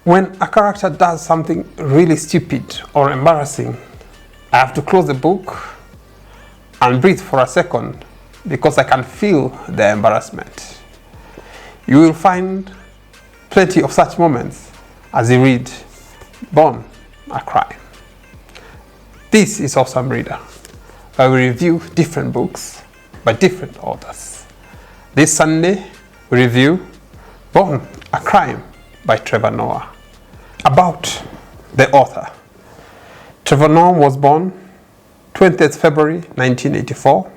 When a character does something really stupid or embarrassing, I have to close the book and breathe for a second because I can feel the embarrassment. You will find plenty of such moments as you read Born a Crime. This is Awesome Reader, where we review different books by different authors. This Sunday, we review Born a Crime by Trevor Noah. About the author. Trevor Noah was born 20th February 1984.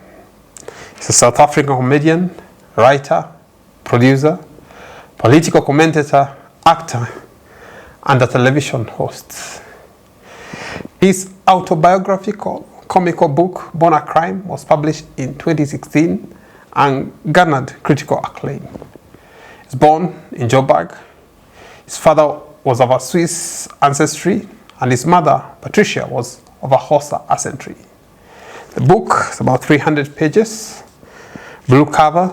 He's a South African comedian, writer, producer, political commentator, actor, and a television host. His autobiographical comical book, Born a Crime, was published in 2016 and garnered critical acclaim. He was born in Joburg. His father was of a Swiss ancestry, and his mother, Patricia, was of a Xhosa ancestry. The book is about 300 pages, blue cover,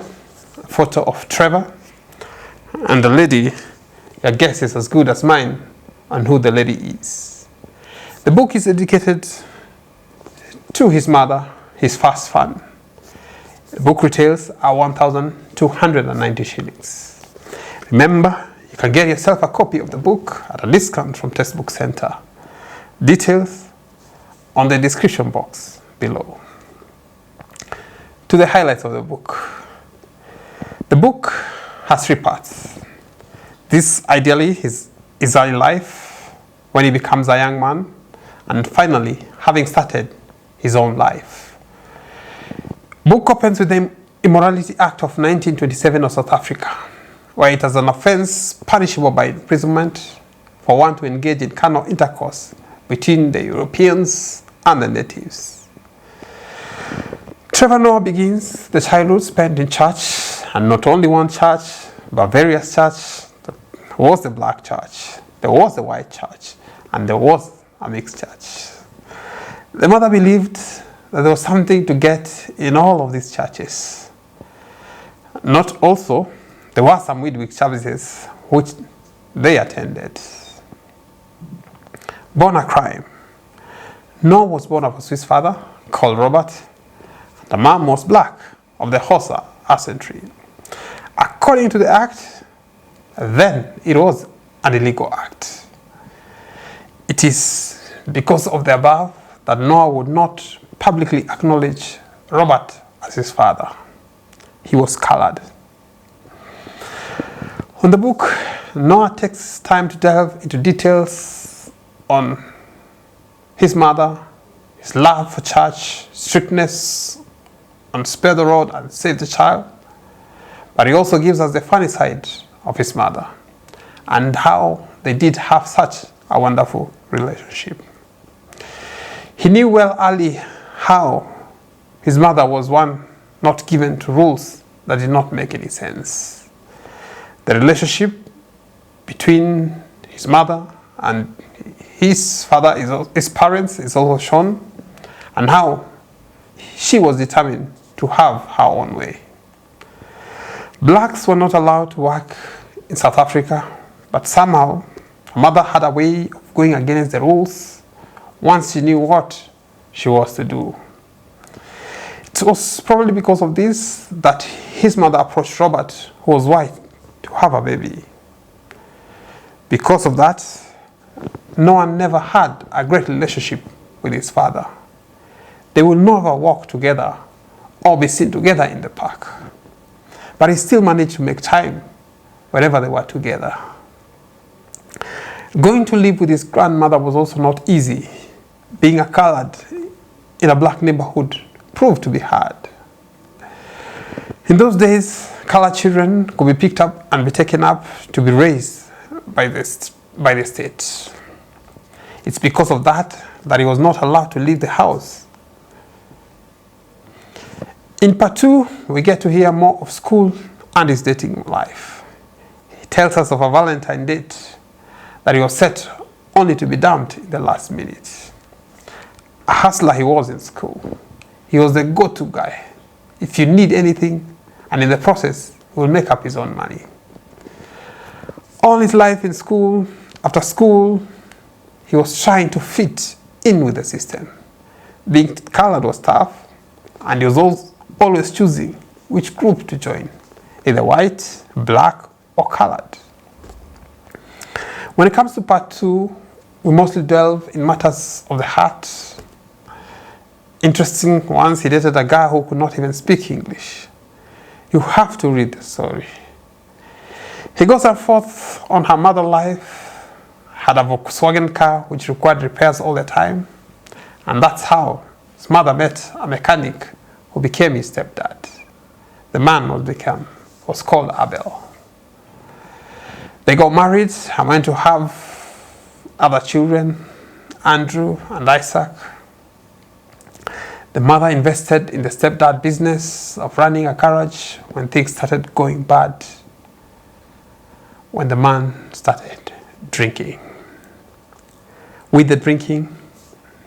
photo of Trevor, and the lady. Your guess is as good as mine on who the lady is. The book is dedicated to his mother, his first fan. The book retails at 1,290 shillings. Remember, you can get yourself a copy of the book at a discount from Textbook Center. Details on the description box below. To the highlights of the book. The book has 3 parts. This ideally is his early life, when he becomes a young man, and finally having started his own life. Book opens with the Immorality Act of 1927 of South Africa, where it is an offense punishable by imprisonment for one to engage in carnal intercourse between the Europeans and the natives. Trevor Noah begins the childhood spent in church, and not only one church, but various churches. There was the black church, there was the white church, and there was a mixed church. The mother believed that there was something to get in all of these churches. Not also, there were some midweek services which they attended. Born a Crime. Noah was born of a Swiss father called Robert. The mom was black, of the Xhosa ancestry. According to the act, then it was an illegal act. It is because of the above that Noah would not publicly acknowledge Robert as his father. He was colored. On the book, Noah takes time to delve into details on his mother, his love for church, strictness on spare the rod and save the child. But he also gives us the funny side of his mother and how they did have such a wonderful relationship. He knew well early how his mother was one not given to rules that did not make any sense. The relationship between his mother and his father, his parents, is also shown, and how she was determined to have her own way. Blacks were not allowed to work in South Africa, but somehow her mother had a way of going against the rules once she knew what she was to do. It was probably because of this that his mother approached Robert, who was white, to have a baby. Because of that, Noah never had a great relationship with his father. They will never walk together or be seen together in the park. But he still managed to make time whenever they were together. Going to live with his grandmother was also not easy. Being a colored in a black neighborhood proved to be hard. In those days, colored children could be picked up and be taken up to be raised by the state. It's because of that he was not allowed to leave the house. In part 2, we get to hear more of school and his dating life. He tells us of a Valentine date that he was set only to be dumped in the last minute. A hustler he was in school. He was the go-to guy. If you need anything, and in the process, he will make up his own money. All his life in school After school, he was trying to fit in with the system. Being colored was tough, and he was always choosing which group to join, either white, black, or colored. When it comes to part 2, we mostly delve in matters of the heart. Interesting, once he dated a girl who could not even speak English. You have to read the story. He goes and forth on her mother life, had a Volkswagen car which required repairs all the time, and that's how his mother met a mechanic who became his stepdad. The man was called Abel. They got married and went to have other children, Andrew and Isaac. The mother invested in the stepdad business of running a garage when things started going bad, when the man started drinking. With the drinking,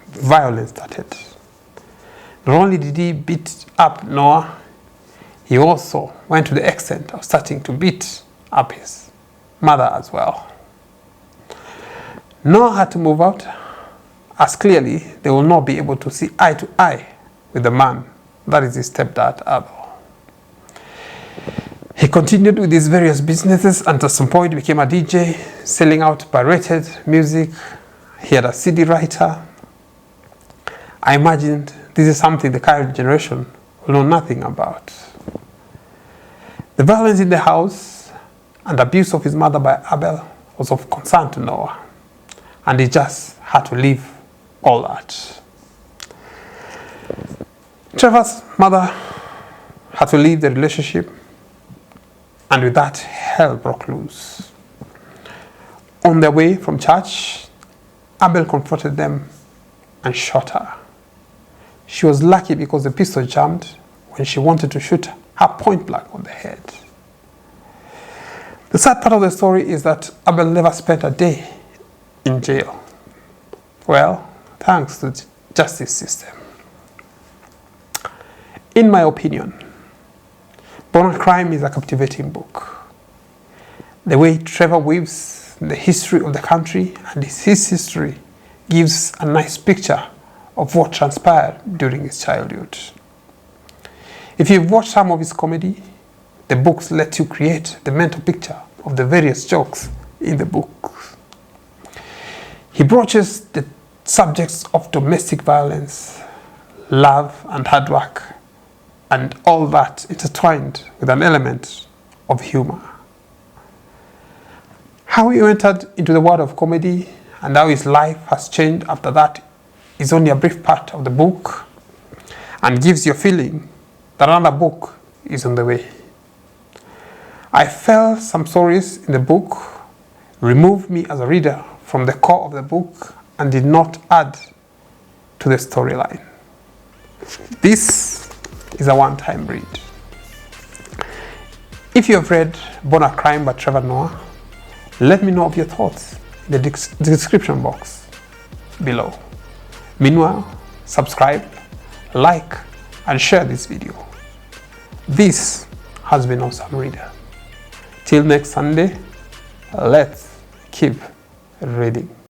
violence started. Not only did he beat up Noah, he also went to the extent of starting to beat up his mother as well. Noah had to move out, as clearly they will not be able to see eye to eye with the man that is his stepdad, Abel. He continued with his various businesses and at some point became a DJ, selling out pirated music. He had a CD writer. I imagined this is something the current generation will know nothing about. The violence in the house and abuse of his mother by Abel was of concern to Noah, and he just had to leave all that. Trevor's mother had to leave the relationship, and with that, hell broke loose. On their way from church, Abel confronted them and shot her. She was lucky because the pistol jammed when she wanted to shoot her point blank on the head. The sad part of the story is that Abel never spent a day in jail. Well, thanks to the justice system. In my opinion, Born a Crime is a captivating book. The way Trevor weaves the history of the country and his history gives a nice picture of what transpired during his childhood. If you've watched some of his comedy, the books let you create the mental picture of the various jokes in the book. He broaches the subjects of domestic violence, love and hard work, and all that intertwined with an element of humor. How he entered into the world of comedy and how his life has changed after that is only a brief part of the book and gives you a feeling that another book is on the way. I felt some stories in the book removed me as a reader from the core of the book and did not add to the storyline. This is a one-time read. If you have read Born a Crime by Trevor Noah, let me know of your thoughts in the description box below. Meanwhile, subscribe, like, and share this video. This has been Awesome Reader. Till next Sunday, let's keep reading.